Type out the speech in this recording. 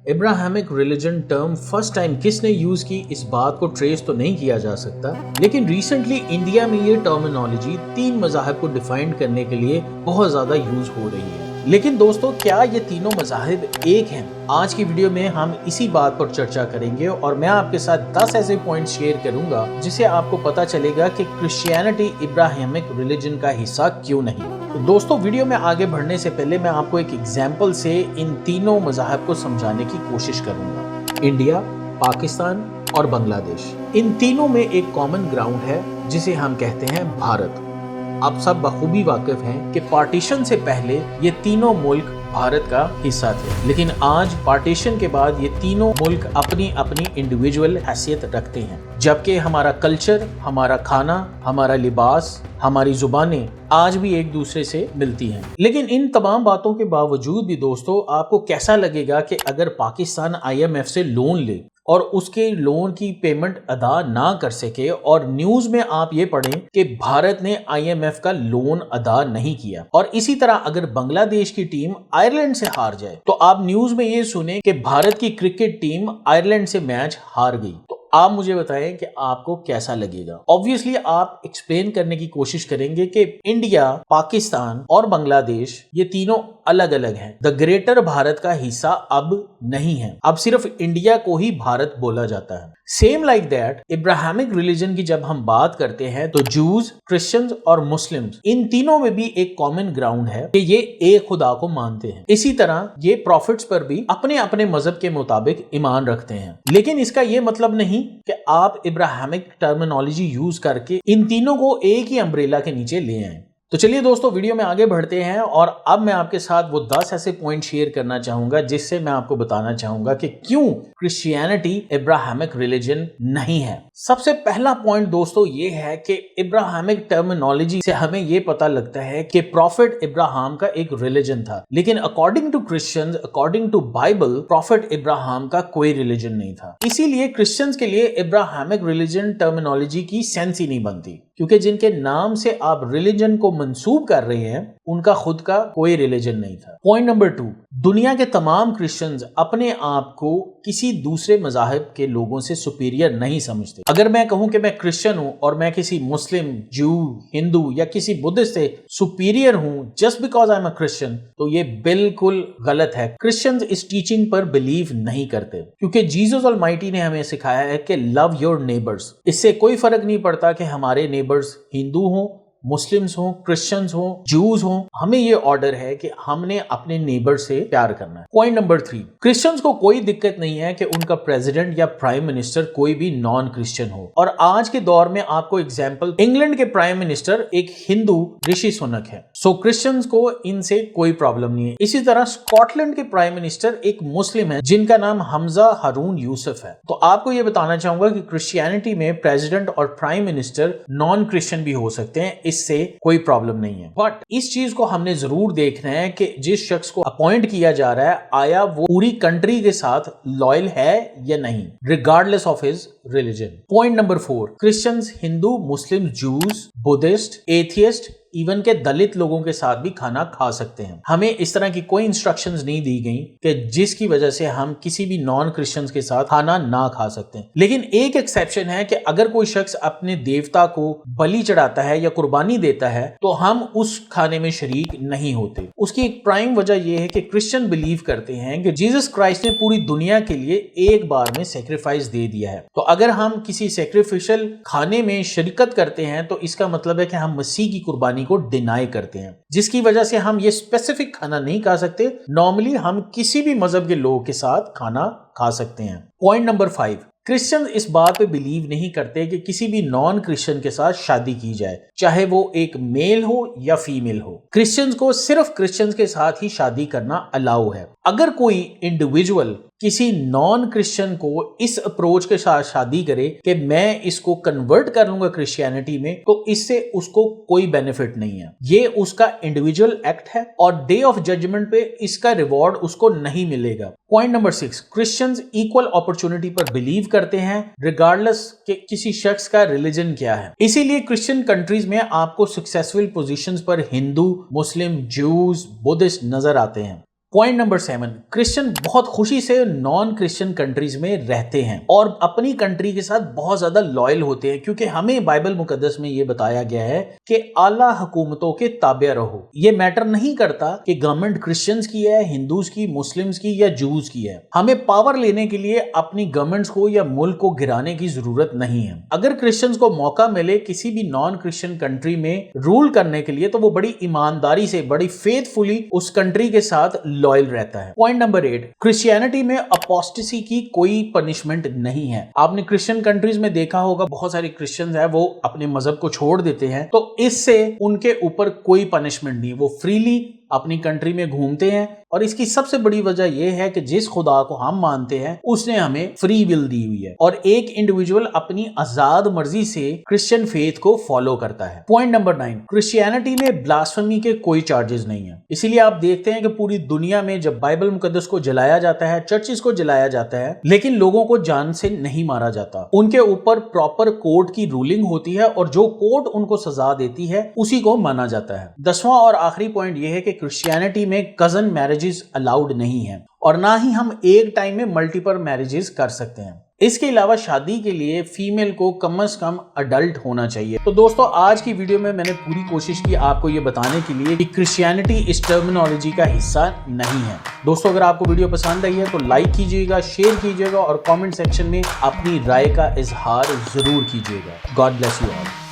Abrahamic religion term first time किसने use की, इस बात को ट्रेस तो नहीं किया जा सकता, लेकिन रिसेंटली इंडिया में ये टर्मिनोलॉजी 3 मज़ाहिब को डिफाइन करने के लिए बहुत ज्यादा यूज हो रही है। लेकिन दोस्तों, क्या ये तीनों मज़ाहिब एक हैं? आज की वीडियो में हम इसी बात पर चर्चा करेंगे और मैं आपके साथ 10 ऐसे पॉइंट्स शेयर करूंगा जिससे आपको पता चलेगा कि क्रिश्चियनिटी इब्राहिमिक रिलीजन का हिस्सा क्यों नहीं। तो दोस्तों, वीडियो में आगे बढ़ने से पहले मैं आपको एक एग्जाम्पल से इन तीनों मज़ाहिब को समझाने की कोशिश करूंगा। इंडिया, पाकिस्तान और बांग्लादेश, इन तीनों में एक कॉमन ग्राउंड है जिसे हम कहते हैं भारत। आप सब बखूबी वाकिफ हैं कि पार्टीशन से पहले ये तीनों मुल्क भारत का हिस्सा थे, लेकिन आज पार्टीशन के बाद ये तीनों मुल्क अपनी अपनी इंडिविजुअल हैसियत रखते हैं, जबकि हमारा कल्चर, हमारा खाना, हमारा लिबास, हमारी जुबानें आज भी एक दूसरे से मिलती हैं। लेकिन इन तमाम बातों के बावजूद भी दोस्तों, आपको कैसा लगेगा कि अगर पाकिस्तान IMF से लोन ले और उसके लोन की पेमेंट अदा ना कर सके और न्यूज में आप ये पढ़ें कि भारत ने IMF का लोन अदा नहीं किया, और इसी तरह अगर बांग्लादेश की टीम आयरलैंड से हार जाए तो आप न्यूज में ये सुने कि भारत की क्रिकेट टीम आयरलैंड से मैच हार गई, तो आप मुझे बताएं कि आपको कैसा लगेगा। ऑब्वियसली आप एक्सप्लेन करने की कोशिश करेंगे कि इंडिया, पाकिस्तान और बांग्लादेश ये तीनों अलग अलग हैं, द ग्रेटर भारत का हिस्सा अब नहीं है, अब सिर्फ इंडिया को ही भारत बोला जाता है। Same like that, Abrahamic religion की जब हम बात करते हैं तो जूज, क्रिश्चियंस और मुस्लिम्स, इन तीनों में भी एक कॉमन ग्राउंड है कि ये एक खुदा को मानते हैं। इसी तरह ये प्रॉफिट्स पर भी अपने अपने मजहब के मुताबिक ईमान रखते हैं। लेकिन इसका ये मतलब नहीं कि आप इब्राहिमिक टर्मिनोलॉजी यूज करके इन तीनों को एक ही अम्ब्रेला के नीचे ले आए। तो चलिए दोस्तों, वीडियो में आगे बढ़ते हैं और अब मैं आपके साथ वो 10 ऐसे पॉइंट शेयर करना चाहूंगा जिससे मैं आपको बताना चाहूंगा कि क्यों क्रिश्चियनिटी इब्राहिमिक रिलीजन नहीं है। सबसे पहला पॉइंट दोस्तों ये है कि इब्राहिमिक टर्मिनोलॉजी से हमें ये पता लगता है कि प्रॉफिट इब्राहिम का एक रिलीजन था, लेकिन according to Christians, according to Bible, prophet Ibrahim का कोई रिलीजन नहीं था। इसीलिए क्रिश्चियंस के लिए इब्राहिमिक रिलीजन टर्मिनोलॉजी की सेंस ही नहीं बनती, क्योंकि जिनके नाम से आप रिलीजन को मंसूब कर रहे हैं उनका खुद का कोई रिलीजन नहीं था। पॉइंट नंबर 2, दुनिया के तमाम क्रिश्चियंस अपने आप को किसी दूसरे मज़ाहिब के लोगों से सुपीरियर नहीं समझते। अगर मैं कहूं कि मैं क्रिश्चियन हूं और मैं किसी मुस्लिम, जू, हिंदू या किसी बुद्धिस्ट से सुपीरियर हूं just because I am a Christian, तो ये बिल्कुल गलत है। क्रिश्चियंस इस टीचिंग पर बिलीव नहीं करते, क्योंकि जीसस ऑलमाइटी ने हमें सिखाया है कि लव योर नेबर्स। इससे कोई फर्क नहीं पड़ता कि हमारे नेबर्स हिंदू हों, मुस्लिम्स हों, क्रिश्चियंस हों, जूस हों, हमें ये ऑर्डर है कि हमने अपने नेबर से प्यार करना है। पॉइंट नंबर 3, क्रिश्चियंस को कोई दिक्कत नहीं है कि उनका प्रेसिडेंट या प्राइम मिनिस्टर कोई भी नॉन क्रिश्चियन हो, और आज के दौर में आपको एग्जांपल, इंग्लैंड के प्राइम मिनिस्टर एक हिंदू ऋषि सुनक है, सो क्रिश्चियंस को इनसे कोई प्रॉब्लम नहीं है। इसी तरह स्कॉटलैंड के प्राइम मिनिस्टर एक मुस्लिम है जिनका नाम हमजा हारून यूसुफ है। तो आपको ये बताना चाहूंगा कि क्रिश्चियनिटी में प्रेसिडेंट और प्राइम मिनिस्टर नॉन क्रिश्चियन भी हो सकते हैं, इससे कोई प्रॉब्लम नहीं है। बट इस चीज को हमने जरूर देखना है कि जिस शख्स को अपॉइंट किया जा रहा है, आया वो पूरी कंट्री के साथ लॉयल है या नहीं, regardless of his religion. Point number 4, Christians, Hindu, Muslim, juice, Buddhist, atheist, even के दलित लोगों के साथ भी खाना खा सकते हैं। हमें इस तरह की कोई इंस्ट्रक्शंस नहीं दी गई कि जिसकी वजह से हम किसी भी नॉन क्रिश्चियंस के साथ खाना ना खा सकते हैं। लेकिन एक एक्सेप्शन है कि अगर कोई शख्स अपने देवता को बलि चढ़ाता है या कुर्बानी देता है तो हम उस खाने में शरीक नहीं होते। उसकी एक प्राइम वजह यह है कि क्रिश्चियन बिलीव करते हैं कि जीसस क्राइस्ट ने पूरी दुनिया के लिए एक बार में सेक्रीफाइस दे दिया है। तो अगर हम किसी सेक्रीफिशियल खाने में शिरकत करते हैं तो इसका मतलब है कि हम मसीह की कुर्बानी को डिनाई करते हैं, जिसकी वजह से हम ये स्पेसिफिक खाना नहीं खा सकते। नॉर्मली हम किसी भी मजहब के लोगों के साथ खाना खा सकते हैं। पॉइंट नंबर 5, क्रिश्चियन इस बात पे बिलीव नहीं करते कि किसी भी नॉन क्रिश्चियन के साथ शादी की जाए, चाहे वो एक मेल हो या फीमेल हो। क्रिश्चियंस को सिर्फ क्रिश्चियंस के साथ ही शादी करना अलाउ है। अगर कोई इंडिविजुअल किसी नॉन क्रिश्चियन को इस अप्रोच के साथ शादी करे कि मैं इसको कन्वर्ट कर लूंगा क्रिश्चियनिटी में, तो इससे उसको कोई बेनिफिट नहीं है। ये उसका इंडिविजुअल एक्ट है और डे ऑफ जजमेंट पे इसका रिवॉर्ड उसको नहीं मिलेगा। Point number 6, Christians equal opportunity पर बिलीव करते हैं रिगार्डलेस कि किसी शख्स का रिलीजन क्या है। इसीलिए क्रिश्चियन कंट्रीज में आपको सक्सेसफुल पोजीशंस पर हिंदू, मुस्लिम, जूस, बुद्धिस्ट नजर आते हैं। पॉइंट नंबर 7, क्रिश्चियन बहुत खुशी से नॉन क्रिश्चियन कंट्रीज में रहते हैं और अपनी कंट्री के साथ बहुत ज्यादा लॉयल होते हैं, क्योंकि हमें बाइबल मुकद्दस में ये बताया गया है कि आला हुकूमतों के ताबे रहो। ये मैटर नहीं करता कि गवर्नमेंट क्रिश्चियंस की है, हिंदूज की, मुस्लिम्स की या जूस की है। हमें पावर लेने के लिए अपनी गवर्नमेंट्स को या मुल्क को गिराने की जरूरत नहीं है। अगर क्रिश्चियंस को मौका मिले किसी भी नॉन क्रिश्चियन कंट्री में रूल करने के लिए, तो वो बड़ी ईमानदारी से, बड़ी फेथफुली उस कंट्री के साथ लॉयल रहता है। पॉइंट नंबर 8, क्रिश्चियनिटी में अपोस्टेसी की कोई पनिशमेंट नहीं है। आपने क्रिश्चियन कंट्रीज में देखा होगा, बहुत सारे क्रिश्चियंस हैं वो अपने मजहब को छोड़ देते हैं, तो इससे उनके ऊपर कोई पनिशमेंट नहीं, वो फ्रीली अपनी कंट्री में घूमते हैं। और इसकी सबसे बड़ी वजह यह है कि जिस खुदा को हम मानते हैं उसने हमें फ्री विल दी हुई है और एक इंडिविजुअल अपनी आजाद मर्जी से क्रिश्चियन फेथ को फॉलो करता है। पॉइंट नंबर 9, क्रिश्चियनिटी में ब्लास्फेमी के कोई चार्जेस नहीं है। इसीलिए आप देखते हैं कि पूरी दुनिया में जब बाइबल मुकद्दस को जलाया जाता है, चर्चिस को जलाया जाता है, लेकिन लोगों को जान से नहीं मारा जाता। उनके ऊपर प्रॉपर कोर्ट की रूलिंग होती है और जो कोर्ट उनको सजा देती है उसी को माना जाता है। 10वां और आखिरी पॉइंट यह है कि क्रिश्चियनिटी में कजन मैरिजेस अलाउड नहीं है और ना ही हम एक टाइम में मल्टीपल मैरिजेस कर सकते हैं। इसके अलावा शादी के लिए फीमेल को कम से कम अडल्ट होना चाहिए। तो दोस्तों, आज की वीडियो में मैंने पूरी कोशिश की आपको ये बताने के लिए कि क्रिश्चियनिटी इस टर्मिनोलॉजी का हिस्सा नहीं है। दोस्तों, अगर आपको वीडियो पसंद आई है तो लाइक कीजिएगा, शेयर कीजिएगा और कमेंट सेक्शन में अपनी राय का इजहार जरूर कीजिएगा। God bless you all.